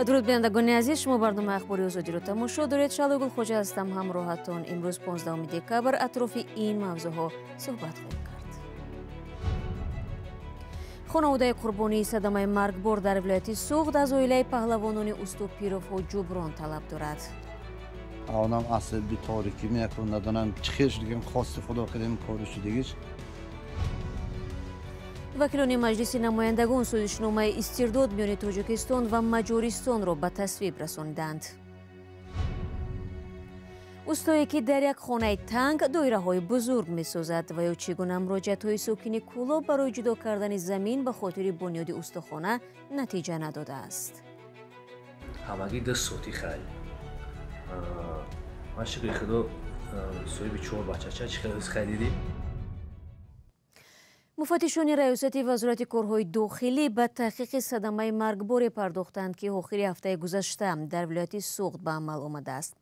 дуруд бинандагони азиз, шумо барномаи ахбори озодиро тамошо доред. Шалои Гулхоҷа ҳастам, ҳамроҳатон. имрӯз 15 декабр атрофи ин мавзӯъҳо суҳбат хоҳем кард. хонаводаи қурбонии садамаи маргбор дар вилояти Суғд аз оилаи паҳлавонони Уступировҳо ҷуброн талаб дорад. Onam asıl bir tariki mi yakın nadonam çıkış digim xossi xudo qilim kori shudagich. вакилони маҷлиси намояндагон сӯзишномаи истирдод миёни Тоҷикистон ва Маҷористонро ба тасвиб расониданд. устое ки дар як хонаи танг доираҳои бузург месозад ва ё чӣ гуна муроҷиатҳои сокини Кӯлоб барои ҷудо кардани замин ба хотири бунёди устухона натиҷа надодааст. ҳамагӣ 2 соти хай. ман шукри худо соҳиби 4 бачача чӣ харидем. муфаттишони раёсати вазорати корҳои дохилӣ ба таҳқиқи садамаи маргборе пардохтанд ки охири ҳафтаи гузашта дар вилояти Суғд ба амал омадааст.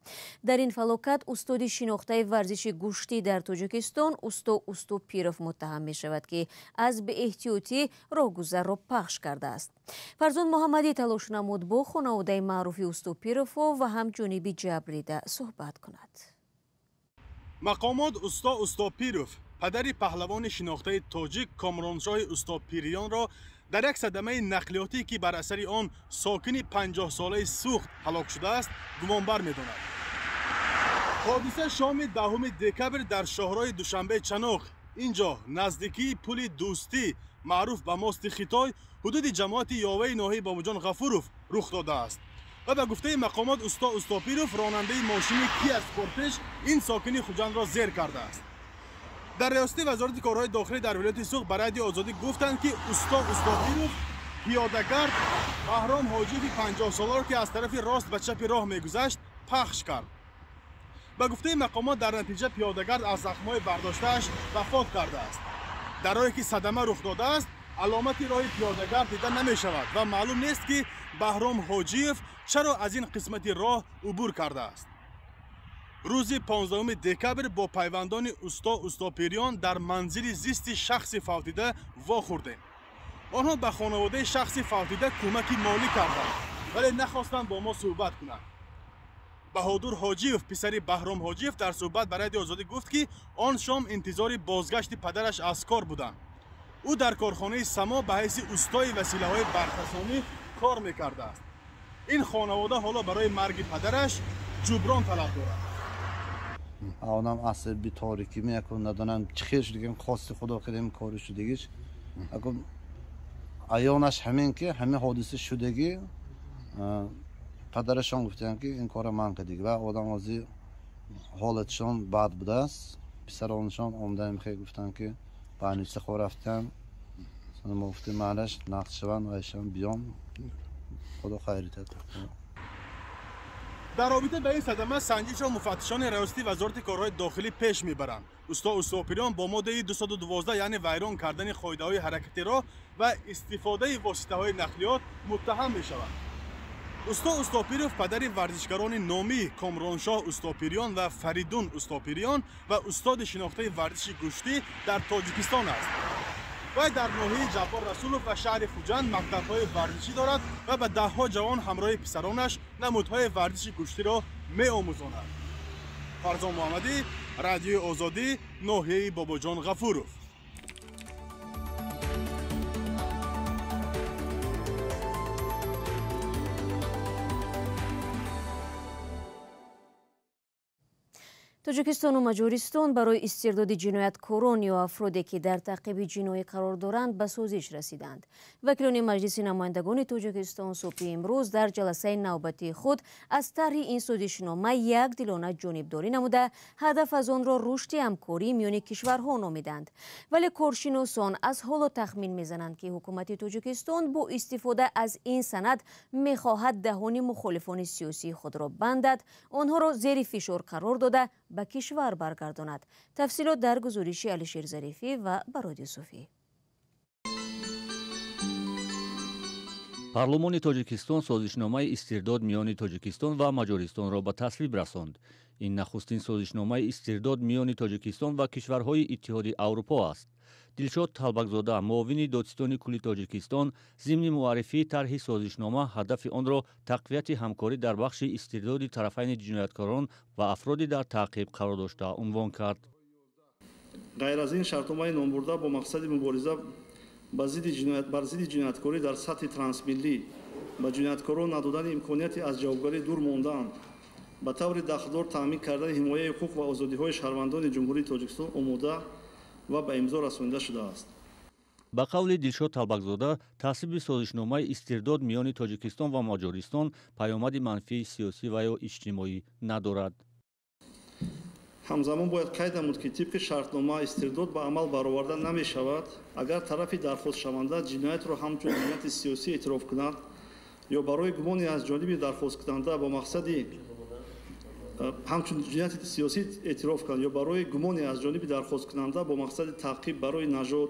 дар ин фалокат устоди шинохтаи варзиши гӯштӣ дар Тоҷикистон усто Уступиров муттаҳам мешавад ки аз беэҳтиётӣ роҳгузарро пахш кардааст. фарзон муҳаммадӣ талош намуд бо хонаводаи маъруфи Уступировҳо ва ҳамҷониби ҷабрида суҳбат кунад. мақомот усто Уступиров падари паҳлавони шинохтаи тоҷик Комроншоҳи Уступирёнро дар як садамаи нақлиётӣ ки бар асари он сокини 50-солаи Суғд ҳалок шудааст гумонбар медонад. ҳодиса шоми 10 декабр дар шоҳрои Душанбеи Чаноқ, инҷо наздикии пули Дӯстӣ маъруф ба мости Хитой, ҳудуди ҷамоати ёваи ноҳияи Бобоҷон Ғафуров рух додааст. ва ба гуфтаи мақомот усто Уступиров ронандаи мошини Kia Sportage ин сокини Хуҷандро зер кардааст. дар риёсати вазорати корҳои дохилӣ дар вилояти Суғд ба радиои Озодӣ гуфтанд ки усто Уступиров пиёдагард Баҳром Ҳоҷиеви 50-соларо ки аз тарафи рост ба чапи роҳ мегузашт пахш кард. ба гуфтаи мақомот дар натиҷа пиёдагард аз захмҳои бардоштааш вафот кардааст. дар роҳе ки садама рух додааст аломати роҳи пиёдагард дида намешавад ва маълум нест ки Баҳром Ҳоҷиев чаро аз ин қисмати роҳ убур кардааст. рӯзи 15 декабр бо пайвандони усто Уступирён дар манзили зисти шахси фавтида вохӯрдем. онҳо ба хонаводаи шахси фавтида кӯмаки молӣ карданд, вале нахостанд бо мо суҳбат кунанд. Баҳодур Ҳоҷиев писари Баҳром Ҳоҷиев дар суҳбат ба радиои Озодӣ гуфт ки он шом интизори бозгашти падараш аз кор буданд. ӯ дар корхонаи Само ба ҳайси устои василаҳои барқасонӣ кор мекардааст. ин хонавода ҳоло барои марги падараш ҷуброн талаб дорад. Onam asıl bir tariki mi yakın nadonam çıkış digim xossi xudo qilim kori shudagich. Akım ayonash hemen ki hemen hodisi shudagi padarashon guftan ki in kora man qildik va odam o'zi holatshon bad budas. Pisaronshon omdan xey guftan ki banisi xoraftan sana mufti malash naqshvan va shon biyon xudo xayrit etsin. дар робита ба ин садама санҷишро муфаттишони раёсати вазорати корҳои дохилӣ пеш мебаранд. усто Уступирён бо моддаи 212 яъне вайрон кардани қоидаҳои ҳаракати роҳ ва истифодаи воситаҳои нақлиёт муттаҳам мешавад. усто Уступиров падари варзишгарони номии Комроншоҳ Уступирён ва Фаридун Уступирён ва устоди шинохтаи варзиши гӯштӣ дар Тоҷикистон аст. вай дар ноҳияи Ҷаббор Расулов ва шаҳри Хуҷанд мактабҳои варзишӣ дорад ва ба даҳҳо ҷавон ҳамроҳи писаронаш намудҳои варзиши гӯштиро меомӯзонад. фарзон муҳаммадӣ, радиои Озодӣ, ноҳияи Бобоҷон Ғафуров. Тоҷикистону Маҷористон барои истирдоди ҷинояткорон ё афроде ки дар таъқиби ҷиноӣ қарор доранд ба созиш расиданд. вакилони маҷлиси намояндагони Тоҷикистон субҳи имрӯз дар ҷаласаи навбатии худ аз тарҳи ин созишнома якдилона ҷонибдорӣ намуда ҳадаф аз онро рушди ҳамкории миёни кишварҳо номиданд. вале коршиносон аз ҳоло тахмин мезананд ки ҳукумати Тоҷикистон бо истифода аз ин санад мехоҳад даҳони мухолифони сиёсии худро бандад, онҳоро зери фишор қарор дода ба кишвар баргардонад. тафсилот дар гузориши Алишер Зарифӣ ва Барод Юсуфӣ. پارلمانی تاجیکستان سازشنامه استرداد میان تاجیکستان و مجاریستان را به تصویب رساند. این نخستین سازشنامه استرداد میان تاجیکستان و کشورهای اتحاد اروپا است. دلشاد طلبکزاده معاون دادستان کلی تاجیکستان ضمن معرفی طرح سازشنامه هدف آن را تقویت همکاری در بخش استرداد طرفین جنایتکاران و افراد در تعقیب قرار داشته عنوان کرد. غیر از این شرطنامه نامبرده با مقصد مبارزه با ضد جنایتکاری در سطح ترانسملی به جنایتکاران ندادن امکانیت از جوابگری دور ماندن به طور دخلدار تامین کردن حمایت حقوق و آزادی‌های شهروندان جمهوری تاجیکستان آماده و به امضا رسانیده شده است. با قول دلشاد طلبکزاده تصویب سازشنامه استرداد میان تاجیکستان و مجاریستان پیامد منفی سیاسی و یا اجتماعی ندارد. همزمان باید قید نمود که طبق شرطنامه استرداد به عمل برآورده نمی شود اگر طرف درخواست شونده جنایت را همچون جنایت سیاسی اعتراف کند یا برای گمانی از جانب درخواست کننده با مقصد همچون جنایت سیاسی اعتراف کند یا برای گمانی از جانب درخواست کننده با مقصد تعقیب برای نژاد،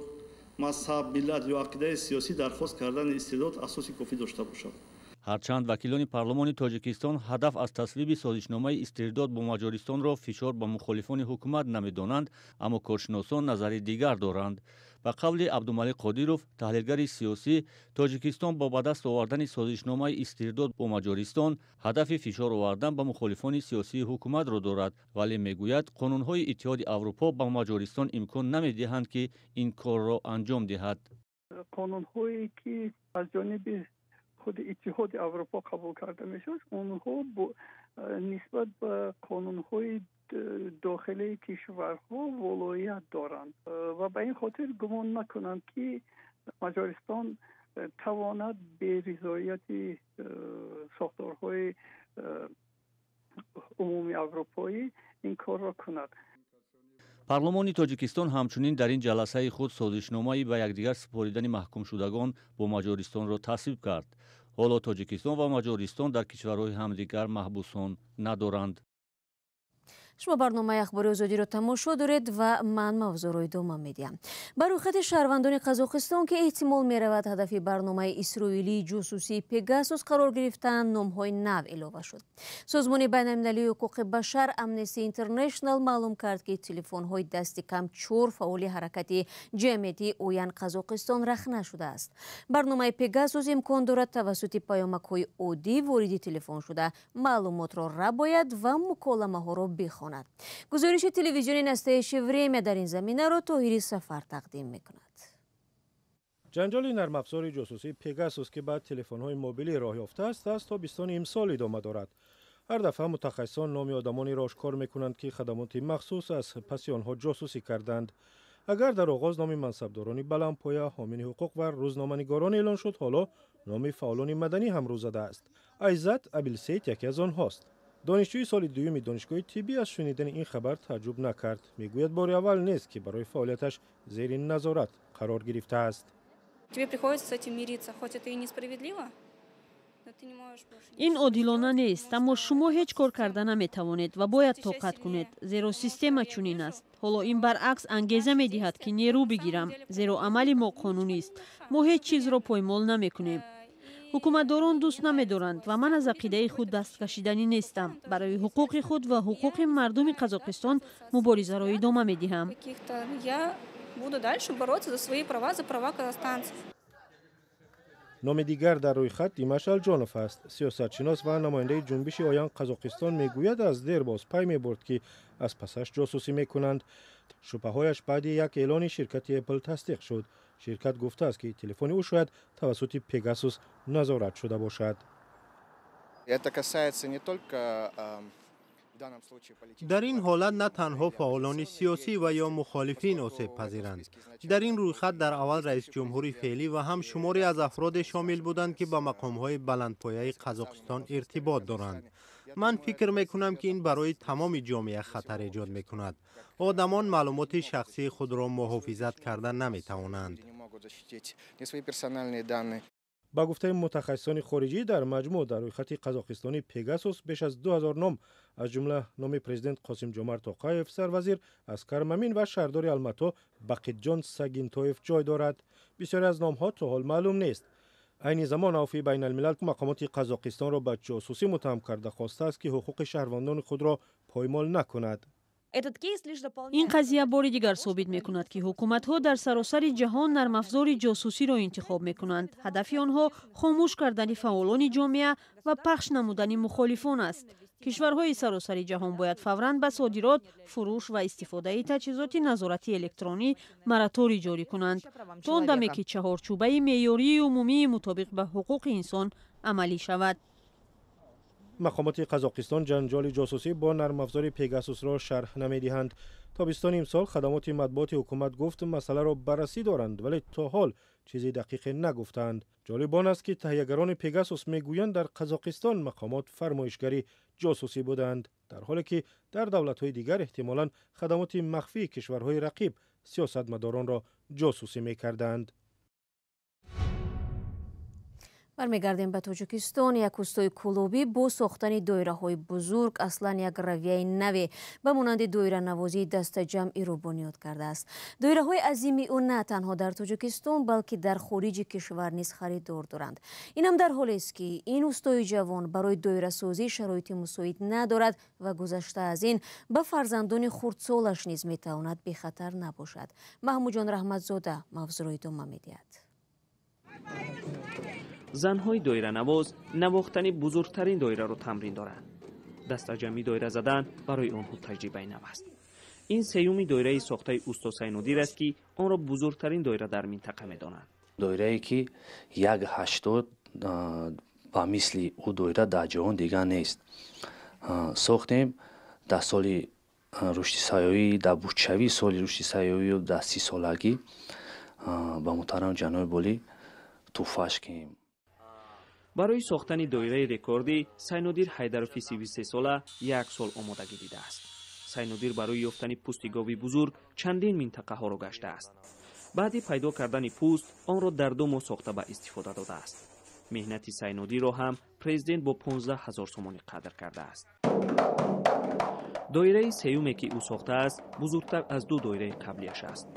مذهب، ملت یا عقیده سیاسی درخواست کردن استرداد اساسی کافی داشته باشد. هرچند وکیلان پارلمان تاجیکستان هدف از تصویب سازشنامه استرداد با مجاریستان را فشار به مخالفان حکومت نمیدانند، اما کارشناسان نظری دیگر دارند. به قول عبدالملک قادیروف تحلیلگر سیاسی، تاجیکستان با به دست آوردن سازشنامه استرداد با مجاریستان هدف فشار آوردن به مخالفان سیاسی حکومت را دارد، ولی میگوید قانون‌های اتحاد اروپا به مجاریستان امکان نمیدهند که این کار را انجام دهد. قانون‌هایی که از جانب خود اتحاد اروپا قبول کرده میشد اونها نسبت به قانون‌های داخلی کشورها ولایت دارند و به این خاطر گمان نکنند که مجاریستان تواند به رضایت ساختارهای عمومی اروپایی این کار را کند. پارلمانی تاجیکستان همچنین در این جلسه خود سازشنامه‌ای به یکدیگر سپاریدن محکوم شدگان با مجاریستان را تصویب کرد. حالا تاجیکستان و مجاریستان در کشورهای همدیگر محبوسان ندارند. شما برنامه اخباری آزادی را تماشا دارید و من موضوع را ادامه میدیم. بر رویخط شهروندان قزاقستان که احتمال می رود هدف برنامه اسرائیلی جاسوسی پگاسوس قرار گرفتن نامهای نو اضافه شد. سازمان بین المللی حقوق بشر امنستی اینترنشنال معلوم کرد که تلفن های دست کم 4 فعال حرکت جمعیتی اویان قزاقستان رخنه شده است. برنامه پگاسوس امکان دارد توسط پیامک های عادی وارد تلفن شده معلومات را رباید و مکالمه ها را بخواند. گزارش تلویزیونی نستایش وریمه در این زمینه را طاهری سفر تقدیم میکند. جنجال نرم افزار جاسوسی پگاسوس که بعد تلفن‌های موبیلی راه یافته است تا تابستان امسال ادامه دارد. هر دفعه متخصصان نام آدمانی را آشکار میکنند که خدمات مخصوص از پس آنها جاسوسی کردند. اگر در آغاز نام منصبداران بلندپایه، حامی حقوق و روزنامه‌نگاران اعلان شد، حالا نام فعالان مدنی هم رو زده است. عزت ابیلسیت یکی از آنهاست. دانشجوی سال دوم دانشگاه طبی از شنیدن این خبر تعجب نکرد. میگوید بار اول نیست که برای فعالیتش زیر نظارت قرار گرفته است. این عادلانه نیست، اما شما هیچ کار کرده نمیتوانید و باید طاقت کنید، زیرا سیستم چنین است. حالا این برعکس انگیزه میدهد که نیرو بگیرم، زیرا عمل ما قانونی است. ما هیچ چیز را پایمال نمیکنیم. حکومتداران دوست نمی‌دارند و من از عقیده خود دست کشیدنی نیستم. برای حقوق خود و حقوق مردم قزاقستان مبارزه را ادامه می‌دهم. نام دیگر در روی خط دیمش الجانوف است. سیاستشناس و نماینده جنبش اویان قزاقستان میگوید از دیر باز پی می‌برد که از پسش جاسوسی می‌کنند. شبهه‌هایش بعد یک اعلان شرکت اپل تصدیق شد. شرکت گفته است که تلفن او شاید توسط پگاسوس نظارت شده باشد. در این حالت نه تنها فعالان سیاسی و یا مخالفین آسیب پذیرند. در این رویخط در اول رئیس جمهوری فعلی و هم شماری از افراد شامل بودند که با مقام‌های بلندپایه قزاقستان ارتباط دارند. من فکر میکنم که این برای تمام جامعه خطر ایجاد میکند. آدمان معلومات شخصی خود را محافظت کردن نمیتوانند. با گفته متخصصان خارجی در مجموع در روی خط قزاقستانی پگاسوس بیش از 2000 نام از جمله نام پرزیدنت قاسم جمعت توقایف، سروزیر اسکر مامین و شهردار الماتا بقیتجان ساگینتویف جای دارد. بسیاری از نامها تا حال معلوم نیست. عین زمان عفو بین الملل مقامات قزاقستان را به جاسوسی متهم کرده خواسته است که حقوق شهروندان خود را پایمال نکند. این قضیه باری دیگر ثابت میکند که حکومت‌ها در سراسر جهان نرم افزار جاسوسی را انتخاب میکنند. هدف آنها خاموش کردن فعالان جامعه و پخش نمودن مخالفان است. کشورهای سراسر جهان باید فوراً به صادرات، فروش و استفاده تجهیزات نظارتی الکترونی مراتوری جاری کنند تا آن دمی که چهارچوبه معیاری عمومی مطابق به حقوق انسان عملی شود. مقامات قزاقستان جنجال جاسوسی با نرم افزار پیگاسوس را شرح نمیدهند. تابستان امسال خدمات مطبوعات حکومت گفت مسئله را بررسی دارند ولی تا حال چیزی دقیق نگفتند. جالب آن است که تهیه‌گران پیگاسوس میگویند در قزاقستان مقامات فرمایشگری جاسوسی بودند، در حالی که در دولت‌های دیگر احتمالاً خدمات مخفی کشورهای رقیب سیاستمداران را جاسوسی می‌کردند. برمیگردیم به تاجیکستان. یک روستای کلوبی با ساختن دایره‌های بزرگ اصلا یک رویه نوی به مانند دایره نوازی دست جمعی را بنیاد کرده است. دایره‌های عظیمی او نه تنها در تاجیکستان بلکه در خارج کشور نیز خریدار دارند. این هم در حالی است که این روستای جوان برای دایره سازی شرایط مساعد ندارد و گذشته از این به فرزندان خردسالش نیز میتواند بی خطر نباشد. محمود جان رحمتزاده موضوع ادامه می‌دهد. زنهای دایره نواز نواختن بزرگترین دایره را تمرین دارند. دست جمعی دایره زدن برای آنها تجربه نو است. این سیومی دایره ساخته اوستا سینودیر است که آن را بزرگترین دایره در منطقه می‌دانند. دایره‌ای که 1/80 با مثل او دایره در جهان دیگر نیست. ساختیم در سال رشد سیاحی در بودشوی سال رشد سیاحی و در 30 سالگی با محترم جناب بولی توفاش کردیم. برای ساختن دایره رکوردی سینودیر حیدروفی 33 ساله 1 سال آمادگی دیده است. سینودیر برای یافتن پوست گاوی بزرگ چندین منطقه ها را گشته است. بعد پیدا کردن پوست آن را در 2 ماه ساخته به استفاده داده است. مهنت سینودیر را هم پرزیدنت با 15,000 سومانی قدر کرده است. دایره سیومی که او ساخته است بزرگتر از 2 دایره قبلیش است.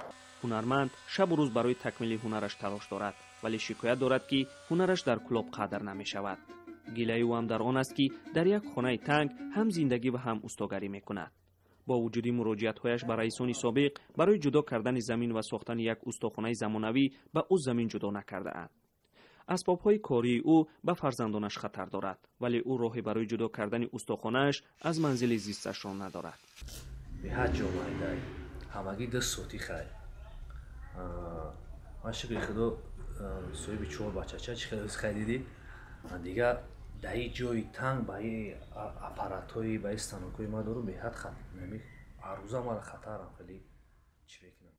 هنرمند شب و روز برای تکمیل هنرش تلاش دارد ولی شکایت دارد که هنرش در کلوب قدر نمی شود. گله او هم در آن است که در یک خانه تنگ هم زندگی و هم استاگری می کند. با وجود مراجعت هایش به رئیسان سابق برای جدا کردن زمین و ساختن یک استاخانه زمانوی به او زمین جدا نکرده اند. اسباب های کاری او به فرزندانش خطر دارد ولی او راهی برای جدا کردن استاخانه‌اش از منزل زیستش را ندارد. به هر جا مایده همگی 10 سوتی خیر. عاشق خدا صاحب 4 بچه چه خریدی دیگه در این جای تنگ با این اپاراتوی با استانوکوی ما دارو به حد خط نمی عروضا مال خطرم خیلی چی بکنم.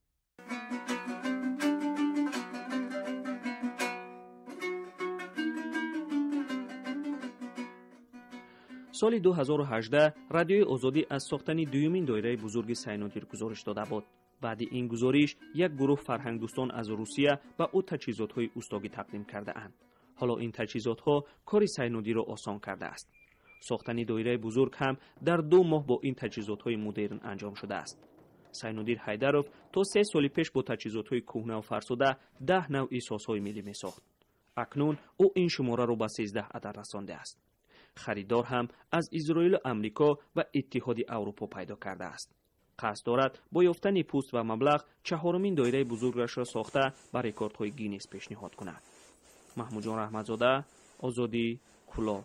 سال 2018 رادیوی آزادی از ساختن دومین دایره بزرگ سینودیر گزارش داده بود. بعد این گزارش یک گروه فرهنگدوستان از روسیه به او تجهیزات‌های اوستاگی تقدیم کرده اند. حالا این تجهیزات‌ها کار سینودیر را آسان کرده است. ساختن دایره بزرگ هم در 2 ماه با این تجهیزات‌های مدرن انجام شده است. سینودیر حیدروف تا 3 سال پیش با تجهیزات‌های کهنه و فرسوده 10 نوع سازهای ملی می‌ساخت. اکنون او این شماره را به 13 عدد رسانده است. خریدار هم از اسرائیل و امریکا و اتحاد اروپا پیدا کرده است. قصد دارد با یافتن پوست و مبلغ 4مین دایره بزرگش را ساخته به رکوردهای گینس پیشنهاد کند. محمود جان رحمتزاده، آزادی، کلوب.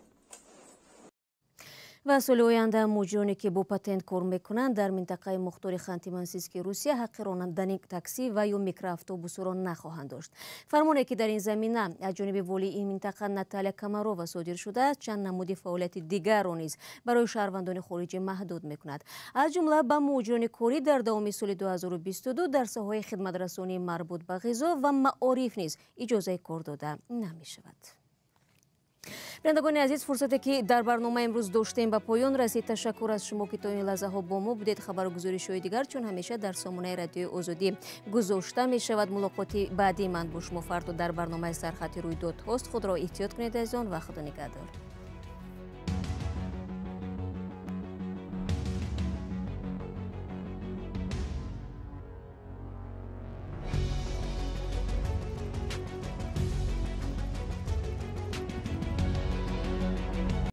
و سال آینده مجرمی که با پتنت کار میکنند در منطقه مختار خانتی منسیسکی روسیه حق رانندن تاکسی و یا میکرواتوبوس را نخواهند داشت. فرمانی که در این زمینه از جانب والی این منطقه ناتالیا کامارووا صادر شده است چند نمود فعالیت دیگر را نیز برای شهروندان خارجی محدود میکند. از جمله به مجرم کاری در دوام سال 2022 در ساحه خدمترسانی مربوط به غذا و معارف نیز اجازه کار داده نمیشود. بینندگان عزیز، فرصتی که در برنامه امروز داشتیم به پایان رسید. تشکر از شما که تا این لحظه ها با ما بودید. خبر و گزارش‌های دیگر چون همیشه در سامانه رادیو آزادی گذاشته می شود. ملاقاتی بعدی من با شما فردا در برنامه سرخط رویداد هست. خود را احتیاط کنید از آن و خدا نگهدار.